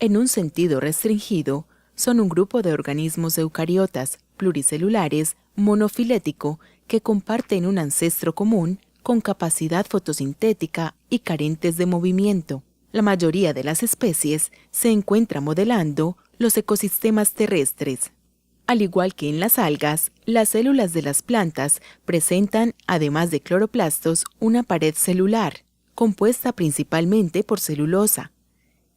En un sentido restringido, son un grupo de organismos eucariotas, pluricelulares, monofilético, que comparten un ancestro común, con capacidad fotosintética y carentes de movimiento. La mayoría de las especies se encuentra modelando los ecosistemas terrestres. Al igual que en las algas, las células de las plantas presentan, además de cloroplastos, una pared celular, compuesta principalmente por celulosa.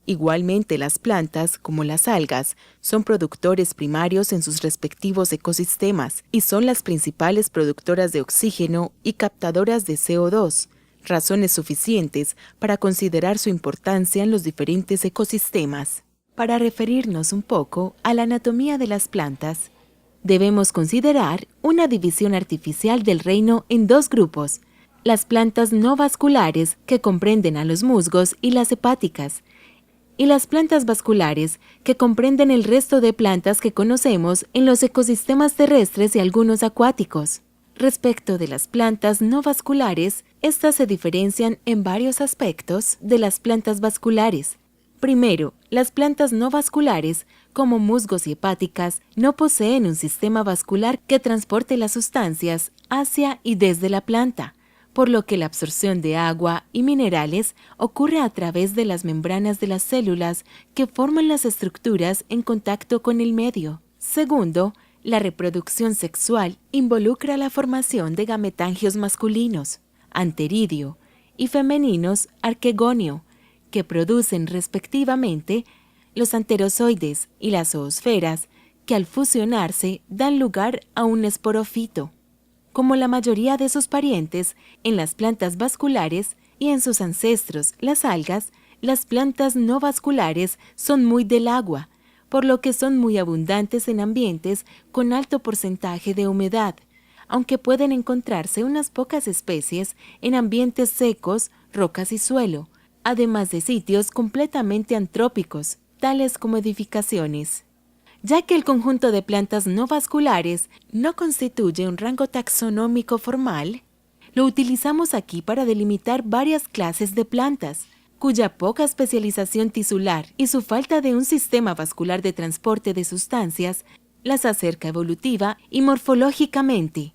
Igualmente, las plantas, como las algas, son productores primarios en sus respectivos ecosistemas y son las principales productoras de oxígeno y captadoras de CO2, razones suficientes para considerar su importancia en los diferentes ecosistemas. Para referirnos un poco a la anatomía de las plantas, debemos considerar una división artificial del reino en dos grupos: las plantas no vasculares, que comprenden a los musgos y las hepáticas, y las plantas vasculares, que comprenden el resto de plantas que conocemos en los ecosistemas terrestres y algunos acuáticos. Respecto de las plantas no vasculares, estas se diferencian en varios aspectos de las plantas vasculares. Primero, las plantas no vasculares, como musgos y hepáticas, no poseen un sistema vascular que transporte las sustancias hacia y desde la planta, por lo que la absorción de agua y minerales ocurre a través de las membranas de las células que forman las estructuras en contacto con el medio. Segundo, la reproducción sexual involucra la formación de gametangios masculinos, anteridio, y femeninos, arquegonio, que producen respectivamente los anterozoides y las zoosferas, que al fusionarse dan lugar a un esporofito. Como la mayoría de sus parientes, en las plantas vasculares y en sus ancestros, las algas, las plantas no vasculares son muy del agua, por lo que son muy abundantes en ambientes con alto porcentaje de humedad, aunque pueden encontrarse unas pocas especies en ambientes secos, rocas y suelo, además de sitios completamente antrópicos, tales como edificaciones. Ya que el conjunto de plantas no vasculares no constituye un rango taxonómico formal, lo utilizamos aquí para delimitar varias clases de plantas, cuya poca especialización tisular y su falta de un sistema vascular de transporte de sustancias las acerca evolutiva y morfológicamente.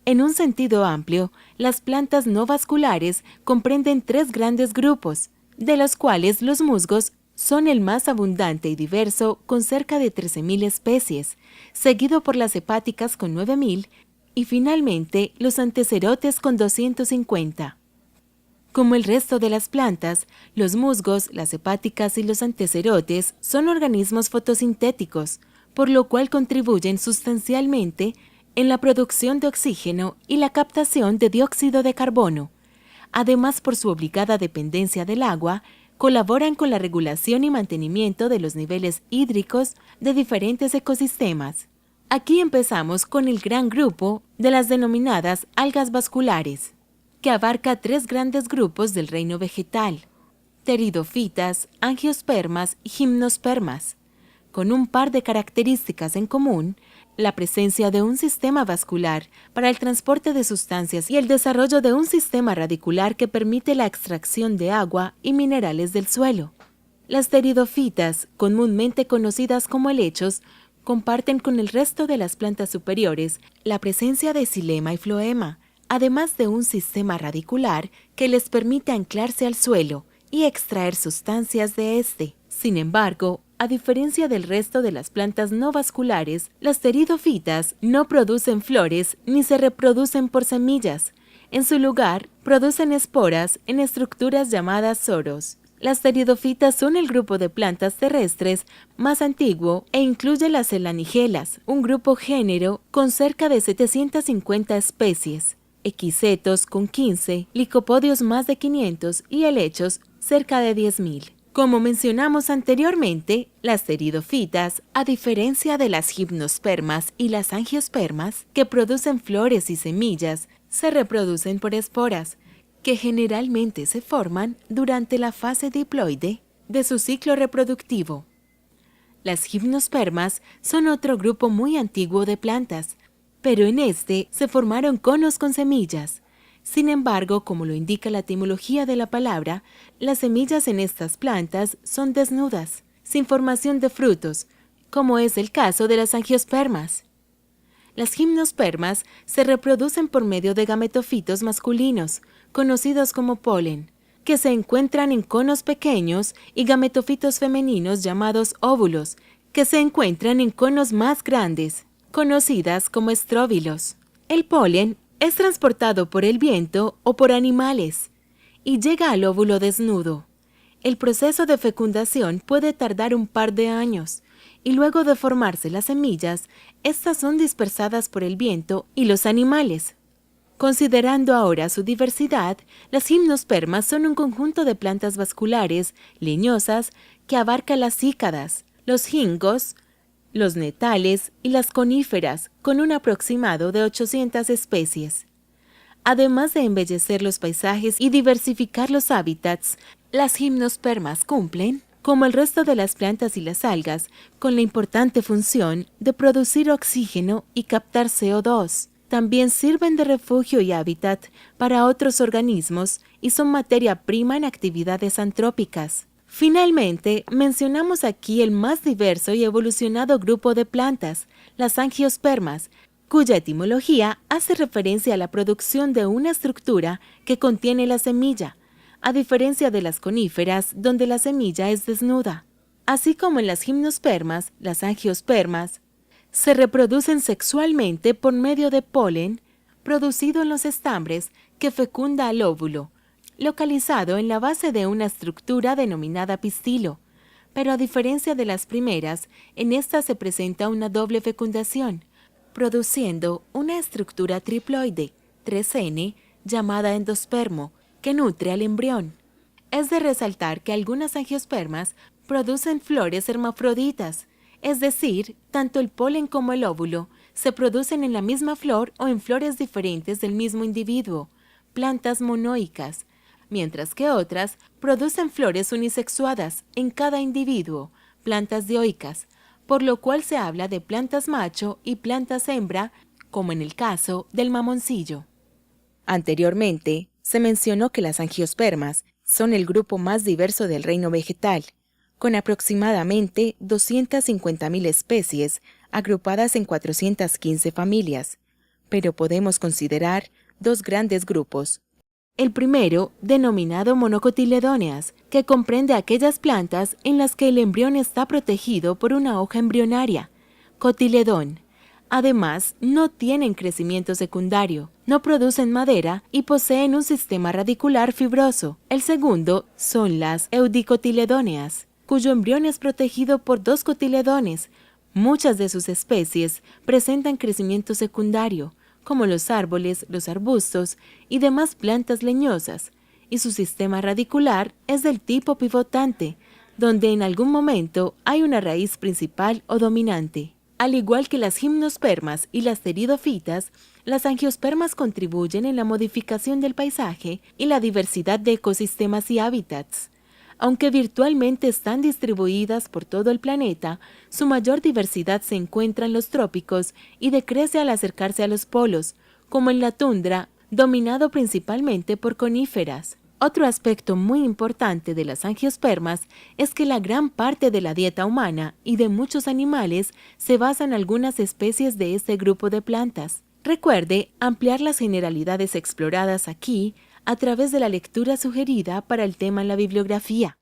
En un sentido amplio, las plantas no vasculares comprenden tres grandes grupos, de los cuales los musgos son el más abundante y diverso, con cerca de 13.000 especies, seguido por las hepáticas con 9.000 y finalmente los antecerotes con 250. Como el resto de las plantas, los musgos, las hepáticas y los antecerotes son organismos fotosintéticos, por lo cual contribuyen sustancialmente en la producción de oxígeno y la captación de dióxido de carbono. Además, por su obligada dependencia del agua, colaboran con la regulación y mantenimiento de los niveles hídricos de diferentes ecosistemas. Aquí empezamos con el gran grupo de las denominadas algas vasculares, que abarca tres grandes grupos del reino vegetal: pteridofitas, angiospermas y gimnospermas, con un par de características en común: la presencia de un sistema vascular para el transporte de sustancias y el desarrollo de un sistema radicular que permite la extracción de agua y minerales del suelo. Las pteridofitas, comúnmente conocidas como helechos, comparten con el resto de las plantas superiores la presencia de xilema y floema, además de un sistema radicular que les permite anclarse al suelo y extraer sustancias de este. Sin embargo, a diferencia del resto de las plantas no vasculares, las pteridofitas no producen flores ni se reproducen por semillas. En su lugar, producen esporas en estructuras llamadas soros. Las pteridofitas son el grupo de plantas terrestres más antiguo e incluye las elanigelas, un grupo género con cerca de 750 especies, equisetos con 15, licopodios más de 500 y helechos cerca de 10.000. Como mencionamos anteriormente, las pteridofitas, a diferencia de las gimnospermas y las angiospermas, que producen flores y semillas, se reproducen por esporas, que generalmente se forman durante la fase diploide de su ciclo reproductivo. Las gimnospermas son otro grupo muy antiguo de plantas, pero en este se formaron conos con semillas, Sin embargo, como lo indica la etimología de la palabra, las semillas en estas plantas son desnudas, sin formación de frutos, como es el caso de las angiospermas. Las gimnospermas se reproducen por medio de gametofitos masculinos, conocidos como polen, que se encuentran en conos pequeños, y gametofitos femeninos llamados óvulos, que se encuentran en conos más grandes, conocidas como estróbilos. El polen es transportado por el viento o por animales y llega al óvulo desnudo. El proceso de fecundación puede tardar un par de años y luego de formarse las semillas, estas son dispersadas por el viento y los animales. Considerando ahora su diversidad, las gimnospermas son un conjunto de plantas vasculares, leñosas, que abarca las cícadas, los gingos, los netales y las coníferas, con un aproximado de 800 especies. Además de embellecer los paisajes y diversificar los hábitats, las gimnospermas cumplen, como el resto de las plantas y las algas, con la importante función de producir oxígeno y captar CO2. También sirven de refugio y hábitat para otros organismos y son materia prima en actividades antrópicas. Finalmente, mencionamos aquí el más diverso y evolucionado grupo de plantas, las angiospermas, cuya etimología hace referencia a la producción de una estructura que contiene la semilla, a diferencia de las coníferas, donde la semilla es desnuda. Así como en las gimnospermas, las angiospermas se reproducen sexualmente por medio de polen producido en los estambres que fecunda al óvulo, localizado en la base de una estructura denominada pistilo. Pero a diferencia de las primeras, en esta se presenta una doble fecundación, produciendo una estructura triploide, 3N, llamada endospermo, que nutre al embrión. Es de resaltar que algunas angiospermas producen flores hermafroditas, es decir, tanto el polen como el óvulo se producen en la misma flor o en flores diferentes del mismo individuo, plantas monoicas, mientras que otras producen flores unisexuadas en cada individuo, plantas dioicas, por lo cual se habla de plantas macho y plantas hembra, como en el caso del mamoncillo. Anteriormente, se mencionó que las angiospermas son el grupo más diverso del reino vegetal, con aproximadamente 250.000 especies agrupadas en 415 familias, pero podemos considerar dos grandes grupos. El primero, denominado monocotiledóneas, que comprende aquellas plantas en las que el embrión está protegido por una hoja embrionaria, cotiledón. Además, no tienen crecimiento secundario, no producen madera y poseen un sistema radicular fibroso. El segundo son las eudicotiledóneas, cuyo embrión es protegido por dos cotiledones. Muchas de sus especies presentan crecimiento secundario, como los árboles, los arbustos y demás plantas leñosas, y su sistema radicular es del tipo pivotante, donde en algún momento hay una raíz principal o dominante. Al igual que las gimnospermas y las pteridofitas, las angiospermas contribuyen en la modificación del paisaje y la diversidad de ecosistemas y hábitats. Aunque virtualmente están distribuidas por todo el planeta, su mayor diversidad se encuentra en los trópicos y decrece al acercarse a los polos, como en la tundra, dominado principalmente por coníferas. Otro aspecto muy importante de las angiospermas es que la gran parte de la dieta humana y de muchos animales se basa en algunas especies de este grupo de plantas. Recuerde ampliar las generalidades exploradas aquí a través de la lectura sugerida para el tema en la bibliografía.